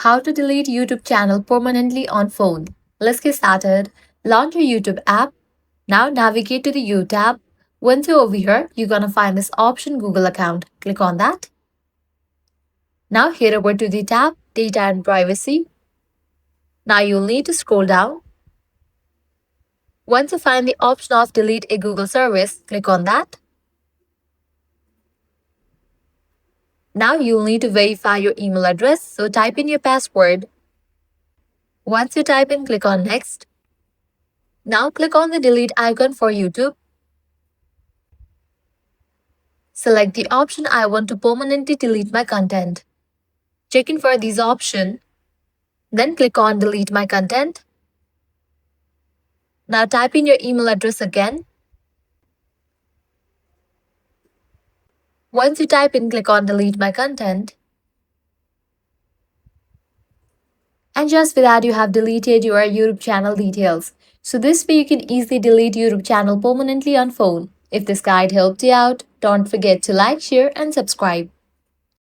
How to delete YouTube channel permanently on phone. Let's get started. Launch your YouTube app. Now navigate to the U tab. Once you're over here, you're gonna find this option Google account. Click on that. Now head over to the tab Data and Privacy. Now you'll need to scroll down. Once you find the option of Delete a Google service, click on that. Now you'll need to verify your email address, so type in your password. Once you type in, click on Next. Now click on the delete icon for YouTube. Select the option I want to permanently delete my content. Check in for this option. Then click on Delete my content. Now type in your email address again. Once you type in, click on Delete my content. And just with that, you have deleted your YouTube channel details. So this way you can easily delete YouTube channel permanently on phone. If this guide helped you out, don't forget to like, share and subscribe.